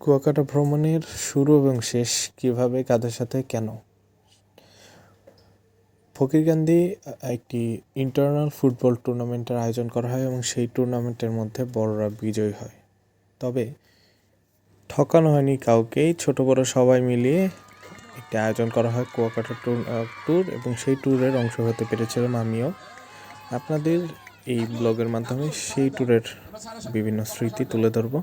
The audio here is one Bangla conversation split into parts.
কুয়াকাটা ভ্রমণের শুরু এবং শেষ কিভাবে, কাদের সাথে, কেন? ফকিরকান্দি একটি ইন্টারন্যাশনাল ফুটবল টুর্নামেন্টের আয়োজন করা হয় এবং সেই টুর্নামেন্টের মধ্যে বড়রা বিজয়ী হয়। তবে ঠকানো হয়নি কাউকেই, ছোট বড় সবাই মিলিয়ে একটি আয়োজন করা হয় কুয়াকাটা ট্যুর এবং সেই ট্যুরের অংশ হতে পেরেছিলাম আমিও। আপনাদের এই ব্লগের মাধ্যমে সেই ট্যুরের বিভিন্ন স্মৃতি তুলে ধরব।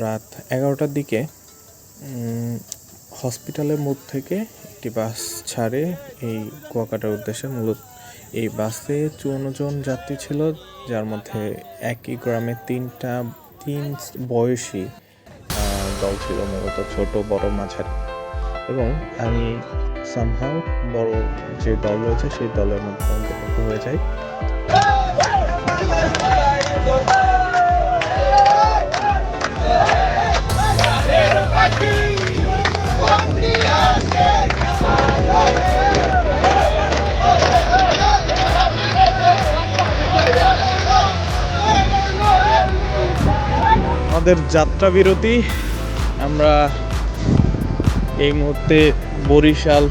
রাত 11টার দিকে হসপিটালের মোড় থেকে একটি বাস ছাড়ে এই কুয়াকাটার উদ্দেশ্যে। মূলত এই বাসে 54 জন যাত্রী ছিল, যার মধ্যে একই গ্রামে তিন বয়সী দল ছিল, মূলত ছোট বড় মাঝারি, এবং আমি সামহাও বড় যে দল রয়েছে সেই দলের মধ্যে অন্তর্ভুক্ত হয়ে যাই। আমাদের যাত্রা বিরতি, আমরা এই মুহূর্তে বরিশাল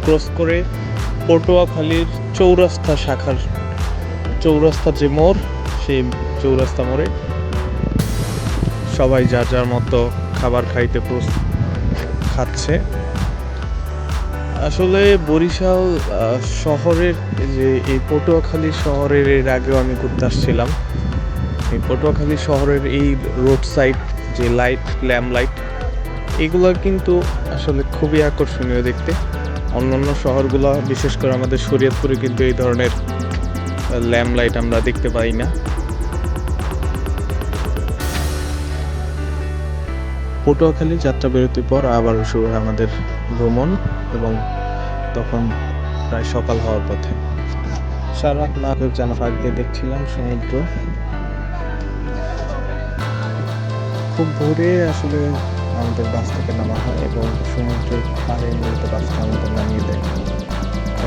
ক্রস করে পটুয়াখালীর চৌরাস্তা যে মোড়, সেই চৌরাস্তা মোড়ে সবাই যার যার মতো খাবার খাচ্ছে। আসলে বরিশাল শহরের যে এই পটুয়াখালী শহরের এর আগেও আমি ঘুরতে আসছিলাম। এই পটুয়াখালী শহরের এই রোড সাইড যে ল্যাম্প লাইট, এগুলো কিন্তু আসলে খুবই আকর্ষণীয় দেখতে। অন্যান্য শহরগুলো, বিশেষ করে আমাদের শরীয়তপুরে কিন্তু এই ধরনের ল্যাম্প লাইট আমরা দেখতে পাই না। পটুয়াখালী যাত্রা বিরতির পর আবার শুরু হয় আমাদের ভ্রমণ, এবং তখন প্রায় সকাল হওয়ার পথে। সারা রাত না জানা ফাঁক দিয়ে দেখছিলাম সমুদ্র। খুব ভোরে আসলে আমাদের বাস থেকে নামা হয় এবং সমুদ্রের পাড়ে মূলত বাসটা আমাদের নামিয়ে দেয়।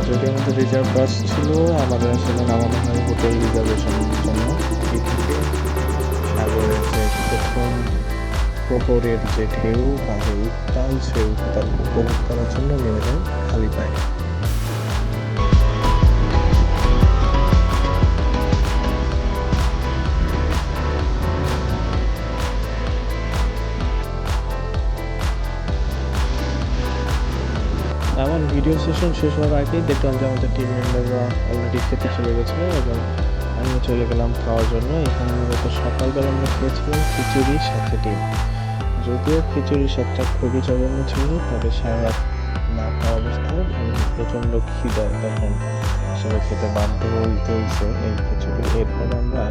যদি আমাদের রিজার্ভ বাস ছিল, আমাদের আসলে নামানো হয় হোটেল রিজার্ভেশনের জন্য। এই থেকে সাগরের যে প্রথম প্রহরের যে ঢেউ বা উত্তাল, সেই উত্তাল উপভোগ করার জন্য নেমে যায় খালি পায়ে। আমার ভিডিও সেশন শেষ হওয়ার আগেই দেখলাম যে আমাদের টিম মেম্বাররা অলরেডি খেতে চলে গেছিলো এবং আমিও চলে গেলাম খাওয়ার জন্য। এখানে মূলত সকালবেলা আমরা খেয়েছিলাম খিচুড়ির সাথে ডিম। যদিও খিচুড়ির স্বাদটা খুবই জঘন্য ছিল, তবে সারা রাত না খাওয়া অবস্থায় প্রচণ্ড খিদে তখন আসলে খেতে বাধ্য হয়েছে এই খিচুড়ি। এরপর আমরা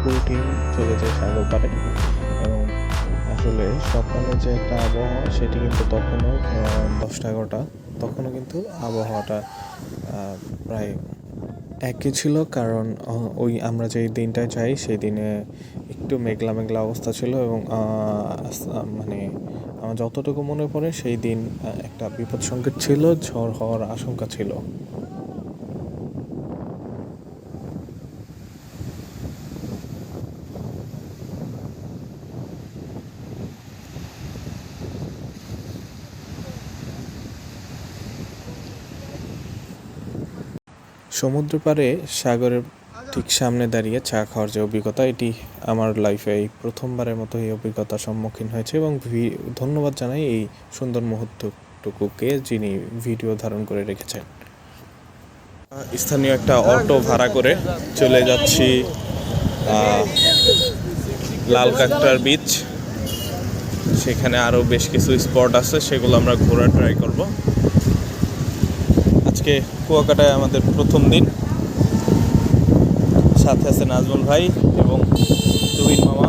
প্রোটিন চলে যাই সাগর পাড়ে, এবং আসলে সকালে যে একটা আবহাওয়া, সেটি কিন্তু তখনও 10-11টা, তখনও কিন্তু আবহাওয়াটা প্রায় একই ছিল। কারণ ওই আমরা যেই দিনটায় যাই সেই দিনে একটু মেঘলা মেঘলা অবস্থা ছিল, এবং মানে আমার যতটুকু মনে পড়ে সেই দিন একটা বিপদ সংকেত ছিল, ঝড় হওয়ার আশঙ্কা ছিল। সমুদ্র পাড়ে সাগরের ঠিক সামনে দাঁড়িয়ে চা খাওয়ার যে অভিজ্ঞতা, এটি আমার লাইফে এই প্রথমবারের মতো এই অভিজ্ঞতার সম্মুখীন হয়েছে, এবং ধন্যবাদ জানাই এই সুন্দর মুহূর্তটুকুকে যিনি ভিডিও ধারণ করে রেখেছেন। স্থানীয় একটা অটো ভাড়া করে চলে যাচ্ছি লাল কাঁকড়ার বিচ। সেখানে আরও বেশ কিছু স্পট আছে, সেগুলো আমরা ঘোরার ট্রাই করব। আজকে কুয়াকাটায় আমাদের প্রথম দিন, সাথে আছে নাজমুল ভাই এবং তুহিন মামা।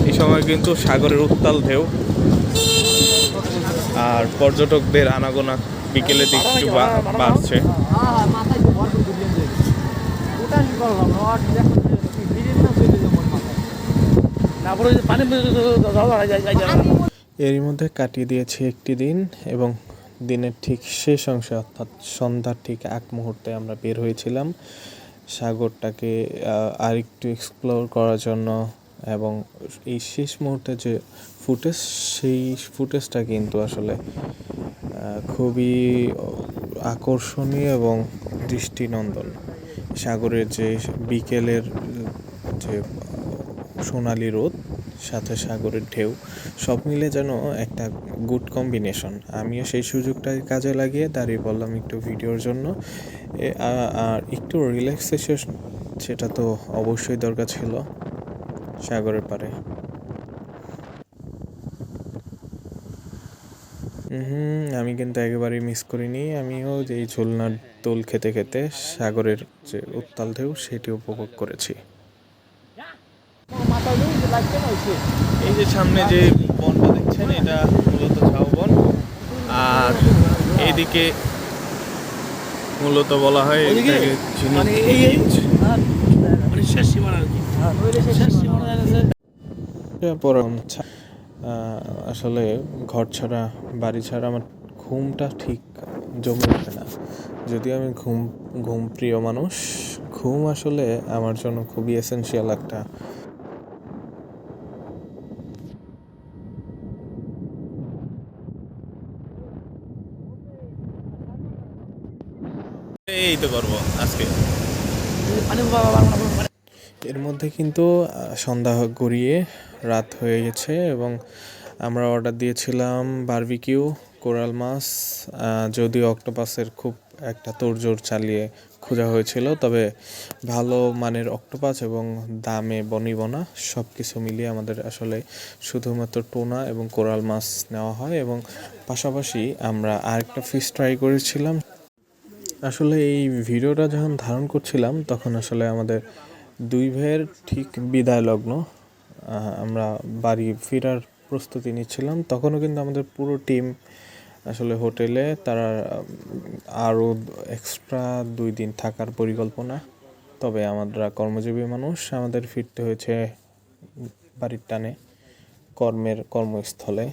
এই সময় কিন্তু সাগরের উত্তাল ঢেউ, আর পর্যটকদের আনাগোনা বিকেলের দিক একটু বাড়ছে। এরই মধ্যে কাটিয়ে দিয়েছি একটি দিন, এবং দিনের ঠিক শেষ অংশে অর্থাৎ সন্ধ্যার ঠিক এক মুহূর্তে আমরা বের হয়েছিলাম সাগরটাকে আরেকটু এক্সপ্লোর করার জন্য, এবং এই শেষ মুহূর্তে যে ফুটেজ, সেই ফুটেজটা কিন্তু আসলে খুবই আকর্ষণীয় এবং দৃষ্টিনন্দন। সাগরের যে বিকেলের যে সোনালি রোদ, সাথে সাগরের ঢেউ, সব মিলে যেন একটা গুড কম্বিনেশন। আমিও সেই সুযোগটাকে কাজে লাগিয়ে দাঁড়িয়ে পড়লাম একটু ভিডিওর জন্য। আর একটু রিল্যাক্সেশন সেটা তো অবশ্যই দরকার ছিল সাগরের পাড়ে। আমি কিন্তু একেবারেই মিস করিনি। আমিও যে এই ঝুলনার দোল খেতে খেতে সাগরের যে উত্তাল ঢেউ সেটি উপভোগ করেছি। এই যে সামনে যে বনটা দেখছেন, এটা মূলত ঝাউবন, আর এইদিকে মূলত বলা হয় আসলে ঘর ছাড়া বাড়ি ছাড়া আমার ঘুমটা ঠিক জমে ওঠে না। যদিও আমি ঘুম প্রিয় মানুষ, ঘুম আসলে আমার জন্য খুবই এসেনশিয়াল একটা। এই তো করবো আজকে। এর মধ্যে কিন্তু সন্ধ্যা গড়িয়ে রাত হয়ে গেছে, এবং আমরা অর্ডার দিয়েছিলাম বারবিকিউ কোরাল মাছ। যদিও অক্টোপাসের খুব একটা তোড়জোড় চালিয়ে খোঁজা হয়েছিল, তবে ভালো মানের অক্টোপাস এবং দামে বনিবনা সব কিছু মিলিয়ে আমাদের আসলে শুধুমাত্র টোনা এবং কোরাল মাছ নেওয়া হয়। এবং পাশাপাশি আমরা আরেকটা ফিশ ট্রাই করেছিলাম। আসলে এই ভিডিওটা যখন ধারণ করছিলাম তখন আসলে আমাদের দুই ভাইয়ের ঠিক বিদায় লগ্ন, আমরা বাড়ি ফেরার প্রস্তুতি নিচ্ছিলাম। তখনও কিন্তু আমাদের পুরো টিম আসলে হোটেলে, তারা আরও এক্সট্রা 2 দিন থাকার পরিকল্পনা। তবে আমরা কর্মজীবী মানুষ, আমাদের ফিরতে হয়েছে বাড়ির টানে, কর্মস্থলে।